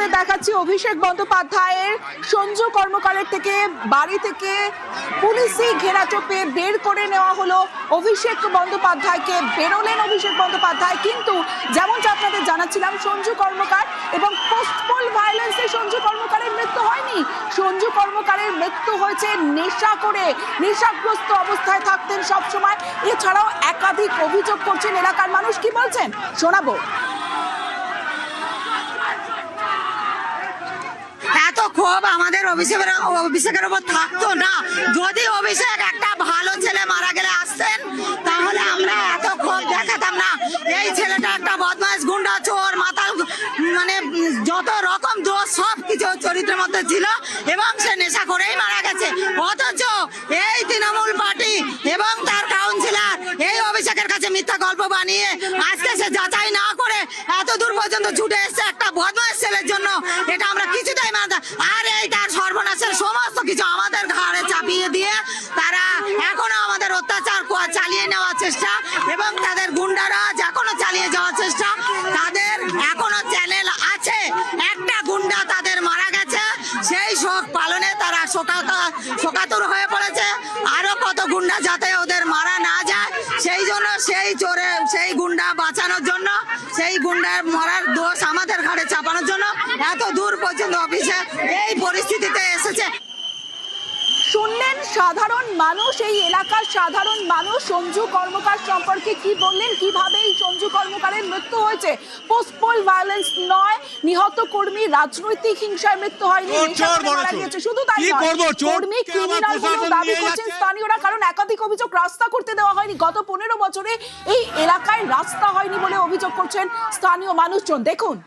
আপনাদের দেখাচ্ছি অভিষেক বন্দ্যোপাধ্যায়ের সঞ্জু কর্মকারের থেকে বাড়ি থেকে পুলিশি ঘেরাটোপে বের করে নেওয়া হলো অভিষেক বন্দ্যোপাধ্যায়কে। বেরোলেন অভিষেক বন্দ্যোপাধ্যায়, কিন্তু যেমনটা আপনাদের জানাচ্ছিলাম সঞ্জু কর্মকার এবং পোস্টপোল ভায়োলেন্সে সঞ্জু কর্মকারের মৃত্যু হয়নি। সঞ্জু কর্মকারের মৃত্যু হয়েছে নেশা করে, নেশাগ্রস্ত অবস্থায় থাকতেন সবসময়। এছাড়াও একাধিক অভিযোগ করছেন এলাকার মানুষ। কি বলছেন শোনাবো। এত ক্ষোভ আমাদের অভিষেকের উপর থাকতো না। যদি অভিষেক একটা ভালো ছেলে মারা গেলে আসতেন তাহলে আমরা এত ক্ষোভ দেখাতাম না। এই ছেলেটা একটা বদমাইশ, গুন্ডা, চোর, মাতাল, মানে যত রকম দোষ সব কিছু চরিত্রের মধ্যে ছিল এবং সে নেশা করেই মারা গেছে। অথচ এই তৃণমূল পার্টি এবং তার কাউন্সিলর এই অভিষেকের কাছে মিথ্যা গল্প বানিয়ে আজকে সে যাচাই না করে এত দূর পর্যন্ত ছুটে এসছে একটা বদমাইশ ছেলের জন্য। এটা আমরা কিছুতেই মানতে। আর এই তার সর্বনাশের সমস্ত কিছু আমাদের ঘাড়ে চাপিয়ে দিয়ে তারা এখনো আমাদের অত্যাচার চালিয়ে নেওয়ার চেষ্টা এবং তাদের গুন্ডারাজ এখনো চালিয়ে যাওয়ার চেষ্টা। তাদের এখনো চ্যানেল আছে। একটা গুন্ডা তাদের মারা গেছে, সেই শোক পালনে তারা শোকাতুর হয়ে পড়েছে। আরো কত গুন্ডা যাতে ওদের মারা না যায় সেই জন্য, সেই গুন্ডা বাঁচানোর জন্য, সেই গুন্ডার মরার দোষ আমাদের ঘাড়ে চাপানোর জন্য এত দূর পর্যন্ত অফিসে এই পরিস্থিতিতে এসেছে। শুনলেন সাধারণ মানুষ, এই এলাকার সাধারণ মানুষ সঞ্জু কর্মকার সম্পর্কে কি বললেন, কিভাবে এই সঞ্জু কর্মকারের মৃত্যু হয়েছে। পোস্টপোল ভায়োলেন্স নয়, নিহত কর্মী রাজনৈতিক হিংসায় মৃত্যু হয়নি, মারা গিয়েছে। শুধু তাই নয়, কর্মী ক্রিমিনাল বলেও দাবি করছেন স্থানীয়রা, কারণ একাধিক অভিযোগ রাস্তা করতে দেওয়া হয়নি। গত 15 বছরে এই এলাকায় রাস্তা হয়নি বলে অভিযোগ করছেন স্থানীয় মানুষজন। দেখুন।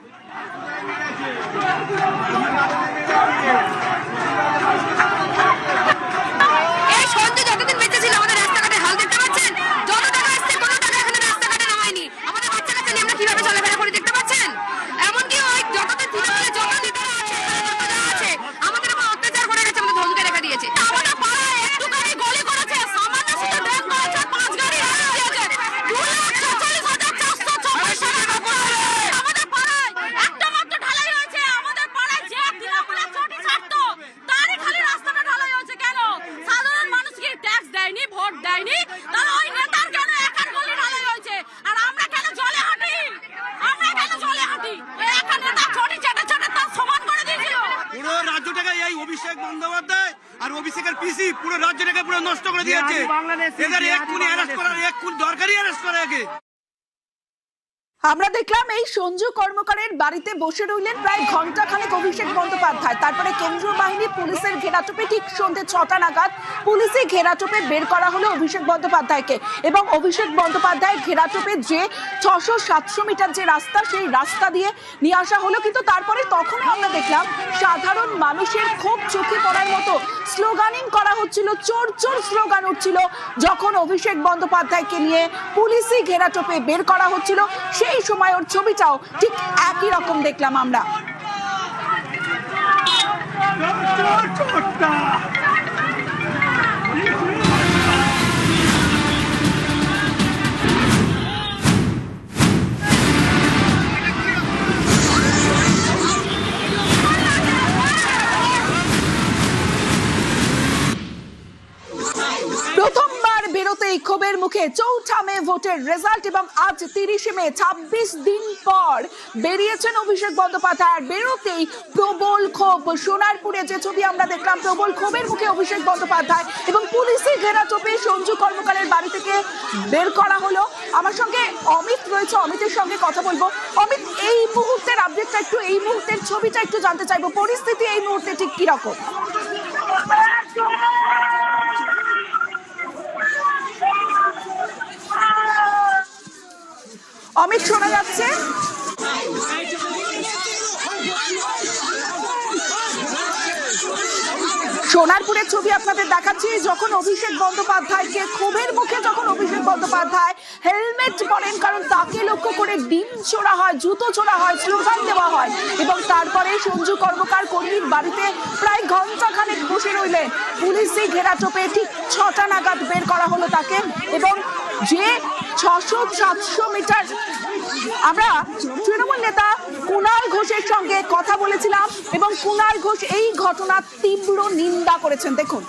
অভিষেক বন্দ্যোপাধ্যায় আর অভিষেকের পিসি পুরো রাজ্যটাকে পুরো নষ্ট করে দিয়েছে। এদের এক্ষুনি অ্যারেস্ট করার দরকারই অ্যারেস্ট করা আগে। আমরা দেখলাম এই সঞ্জু কর্মকারের বাড়িতে বসে রইলেন প্রায় ঘন্টাখানেক অভিষেক বন্দ্যোপাধ্যায়। তারপরে কেন্দ্রীয় বাহিনী পুলিশের ঘেরাটোপে ঠিক সন্ধ্যে 6টা নাগাদ পুলিশি ঘেরাটোপে বের করা হলো অভিষেক বন্দ্যোপাধ্যায়কে। এবং অভিষেক বন্দ্যোপাধ্যায়ের ঘেরাটোপে যে 600-700 মিটার যে রাস্তা, সেই রাস্তা দিয়ে নিয়ে আসা হলো। কিন্তু তারপরে তখনও আমরা দেখলাম সাধারণ মানুষের ক্ষোভ চোখে পড়ার মতো স্লোগানিং করা হচ্ছিল, চোর চোর স্লোগান উঠছিল যখন অভিষেক বন্দ্যোপাধ্যায়কে নিয়ে পুলিশি ঘেরাটোপে বের করা হচ্ছিল। এই সময় ওর ছবিটাও ঠিক একই রকম দেখলাম আমরা। প্রথমবার বেরোতে এই ক্ষোভের মুখে 4 মে ভোটের রেজাল্ট এবং আজ 30 মে, 26 দিন পর বেরিয়েছেন অভিষেক বন্দ্যোপাধ্যায়। আর বেরোতেই প্রবল ক্ষোভ, সোনারপুরে যে ছবি আমরা দেখলাম, প্রবল ক্ষোভের মুখে অভিষেক বন্দ্যোপাধ্যায় এবং পুলিশি ঘেরাটোপে সঞ্জু কর্মকারের বাড়ি থেকে বের করা হলো। আমার সঙ্গে অমিত রয়েছে, অমিতের সঙ্গে কথা বলবো। অমিত, এই মুহূর্তের আপডেটটা একটু, এই মুহূর্তের ছবিটা একটু জানতে চাইবো, পরিস্থিতি এই মুহূর্তে ঠিক কিরকম? অমিত, শোনা যাচ্ছে? সোনারপুরের ছবি আপনাদের দেখাচ্ছি, যখন অভিষেক বন্দ্যোপাধ্যায়কে ক্ষোভের মুখে যখন অভিষেক বন্দ্যোপাধ্যায় হেলমেট পরেন, কারণ তাকে লক্ষ্য করে ডিম ছোড়া হয়, জুতো ছোড়া হয়, স্লোগান দেওয়া হয় এবং তারপরে সঞ্জু কর্মকার কর্মীর বাড়িতে প্রায় ঘন্টাখানেক বসে রইলেন। পুলিশি ঘেরাটোপে ঠিক 6টা নাগাদ বের করা হলো তাকে এবং যে 600-700 মিটার আমরা তৃণমূল নেতা কুণাল ঘোষের সঙ্গে কথা বলেছিলাম এবং কুণাল ঘোষ এই ঘটনার তীব্র নিন্দা করেছেন। দেখুন,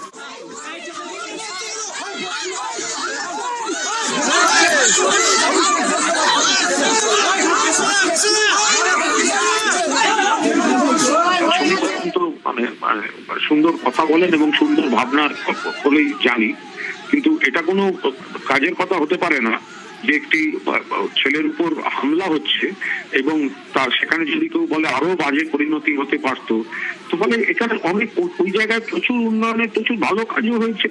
মানে সুন্দর কথা বলেন এবং সুন্দর ভাবনার বলেই জানি, কিন্তু এটা কোনো কাজের কথা হতে পারে না যে একটি ছেলের উপর হামলা হচ্ছে এবং তার সেখানে যদি কেউ বলে আরো বাজে পরিণতি হতে পারতো, তো বলে এখানে অনেক ওই জায়গায় প্রচুর উন্নয়নের প্রচুর ভালো কাজও হয়েছে।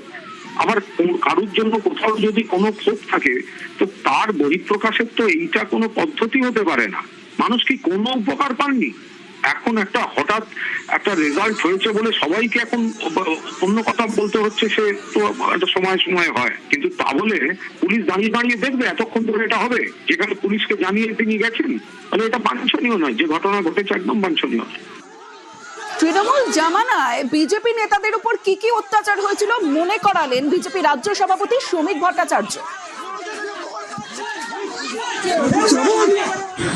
আবার কারোর জন্য কোথাও যদি কোনো ক্ষোভ থাকে তো তার বহিঃপ্রকাশের তো এইটা কোনো পদ্ধতি হতে পারে না। মানুষ কি কোনো উপকার পাননি? এখন একটা হঠাৎ একটা রেজাল্ট হয়েছে বলে সবাইকে এখন অন্য কথা বলতে হচ্ছে, সে তো একটা সময় সময় হয়, কিন্তু তা বলে পুলিশ দাঁড়িয়ে দাঁড়িয়ে দেখবে এতক্ষণ ধরে এটা হবে, যেখানে পুলিশকে জানিয়ে তিনি গেছেন, তাহলে এটা বাঞ্ছনীয় নয়। যে ঘটনা ঘটেছে একদম বাঞ্ছনীয়। তৃণমূল জামানায় বিজেপি নেতাদের উপর কি কি অত্যাচার হয়েছিল মনে করালেন বিজেপি রাজ্য সভাপতি শ্রমিক ভট্টাচার্য।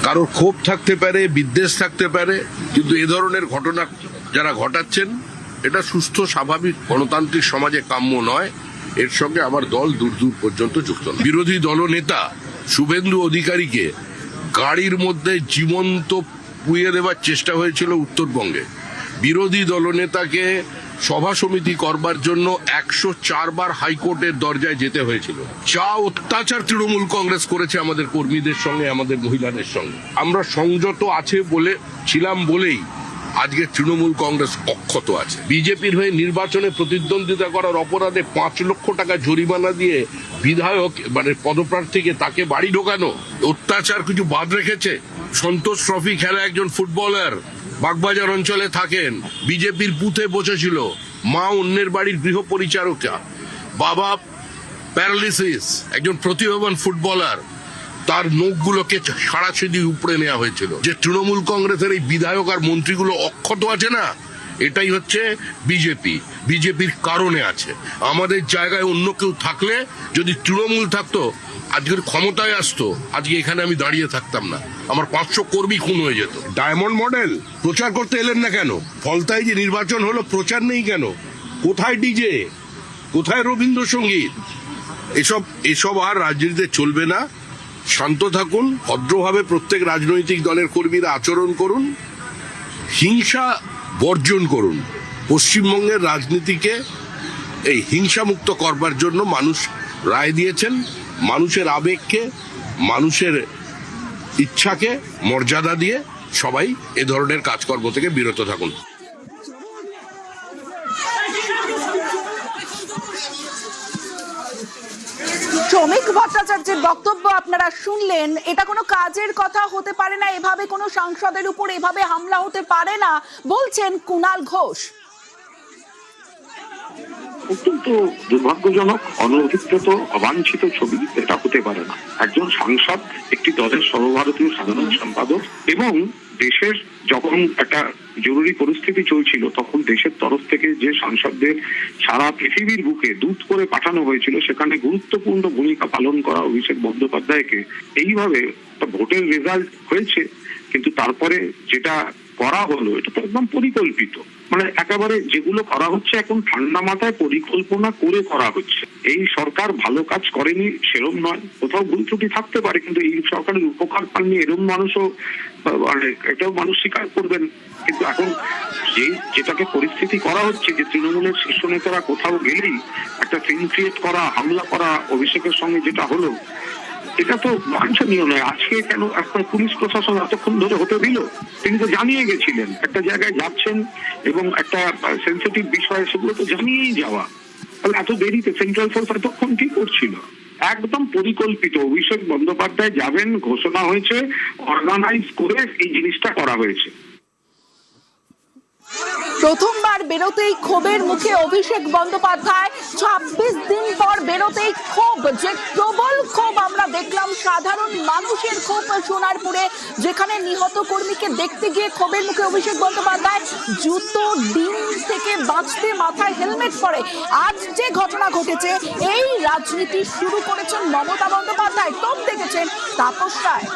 কারোর ক্ষোভ থাকতে পারে, বিদ্বেষ থাকতে পারে, কিন্তু এ ধরনের ঘটনা যারা ঘটাচ্ছেন এটা সুস্থ স্বাভাবিক গণতান্ত্রিক সমাজে কাম্য নয়। এর সঙ্গে আমার দল দূর দূর পর্যন্ত যুক্ত নয়। বিরোধী দলনেতা শুভেন্দু অধিকারীকে গাড়ির মধ্যে জীবন্ত পুড়িয়ে দেওয়ার চেষ্টা হয়েছিল উত্তরবঙ্গে। বিরোধী দলনেতাকে সভা সমিতি করবার জন্য 104 বার হাইকোর্টের দরজায় যেতে হয়েছিল। যা অত্যাচার তৃণমূল কংগ্রেস করেছে আমাদের কর্মীদের সঙ্গে, আমাদের মহিলাদের সঙ্গে, আমরা সংযত আছে বলে ছিলাম বলেই আজকে তৃণমূল কংগ্রেস অক্ষত আছে। বিজেপির হয়ে নির্বাচনে প্রতিদ্বন্দ্বিতা করার অপরাধে 5 লক্ষ টাকা জরিমানা দিয়ে বিধায়ক মানে পদপ্রার্থীকে তাকে বাড়ি ঢোকানো, অত্যাচার কিছু বাদ রেখেছে? সন্তোষ ট্রফি খেলা একজন ফুটবলার বাগবাজার অঞ্চলে থাকেন, বিজেপির বুথে বসেছিল, মা অন্যের বাড়ির গৃহ পরিচারিকা, বাবা প্যারালিসিস, একজন প্রতিভাবান ফুটবলার, তার নখগুলোকে সারাছিদি উপড়ে নেওয়া হয়েছিল। যে তৃণমূল কংগ্রেসের এই বিধায়ক আর মন্ত্রীগুলো অক্ষত আছে না, এটাই হচ্ছে বিজেপির কারণে আছে। আমাদের জায়গায় অন্য কেউ থাকলে, যদি তৃণমূল থাকতো আজকের ক্ষমতায় আসতো, আজকে এখানে আমি দাঁড়িয়ে থাকতাম না, আমার 500 কর্মী খুন হয়ে যেত। ডায়মন্ড মডেল প্রচার করতে এলেন না কেন? ফলতায় যে নির্বাচন হলো প্রচার নেই কেন? কোথায় ডিজে, কোথায় রবীন্দ্রসঙ্গীত? এসব আর রাজনীতিতে চলবে না। শান্ত থাকুন, ভদ্রভাবে প্রত্যেক রাজনৈতিক দলের কর্মীরা আচরণ করুন, হিংসা বর্জন করুন। পশ্চিমবঙ্গের রাজনীতিকে এই হিংসামুক্ত করবার জন্য মানুষ রায় দিয়েছেন। মানুষের আবেগকে, মানুষের ইচ্ছাকে মর্যাদা দিয়ে সবাই এ ধরনের কাজকর্ম থেকে বিরত থাকুন। শ্রমিক ভট্টাচার্যের বক্তব্য আপনারা শুনলেন। এটা কোনো কাজের কথা হতে পারে না, এভাবে কোনো সাংসদের উপর এভাবে হামলা হতে পারে না বলছেন কুণাল ঘোষ। অত্যন্ত দুর্ভাগ্যজনক, অনভিপ্রেত, অবাঞ্ছিত ছবি। এটা হতে পারে না। একজন সাংসদ, একটি দলের সর্বভারতীয় সাধারণ সম্পাদক, এবং দেশের যখন একটা জরুরি পরিস্থিতি চলছিল তখন দেশের তরফ থেকে যে সাংসদদের সারা পৃথিবীর বুকে দূত করে পাঠানো হয়েছিল, সেখানে গুরুত্বপূর্ণ ভূমিকা পালন করা অভিষেক বন্দ্যোপাধ্যায়কে এইভাবে ভোটের রেজাল্ট হয়েছে, কিন্তু তারপরে যেটা করা হলো এটা তো একদম পরিকল্পিত। মানে একেবারে যেগুলো করা হচ্ছে এখন ঠান্ডা মাথায় পরিকল্পনা করে করা হচ্ছে। এই সরকার ভালো কাজ করেনি সেরম নয়, কোথাও ভুল ত্রুটি থাকতে পারে, কিন্তু এই সরকারের উপকার পাননি এরম মানুষও, মানে এটাও মানুষ স্বীকার করবেন। কিন্তু এখন যেটাকে পরিস্থিতি করা হচ্ছে, যে তৃণমূলের শীর্ষ নেতারা কোথাও গেলেই একটা সিন ক্রিয়েট করা, হামলা করা, অভিষেকের সঙ্গে যেটা হলো, এটা তো বাঞ্ছনীয় নয়। আজকে কেন আপনার পুলিশ প্রশাসন এতক্ষণ ধরে হতে দিল? তিনি তো জানিয়ে গেছিলেন একটা জায়গায় যাচ্ছেন এবং একটা সেন্সিটিভ বিষয়, সেগুলো তো জানিয়েই যাওয়া। তাহলে এত দেরিতে সেন্ট্রাল ফোর্স এতক্ষণ কি করছিল? একদম পরিকল্পিত। অভিষেক বন্দ্যোপাধ্যায় যাবেন, ঘোষণা হয়েছে, অর্গানাইজ করে এই জিনিসটা করা হয়েছে। প্রথমবার বেরোতেই ক্ষোভের মুখে অভিষেক বন্দ্যোপাধ্যায়। 26 দিন পর বেরোতেই ক্ষোভ, যে প্রবল ক্ষোভ আমরা দেখলাম সাধারণ মানুষের ক্ষোভ সোনারপুরে, যেখানে নিহত কর্মীকে দেখতে গিয়ে ক্ষোভের মুখে অভিষেক বন্দ্যোপাধ্যায়। জুতো ডিম থেকে বাঁচতে মাথায় হেলমেট পরে। আজ যে ঘটনা ঘটেছে, এই রাজনীতি শুরু করেছেন মমতা বন্দ্যোপাধ্যায়, তোপ দেখেছেন তাপস রায়।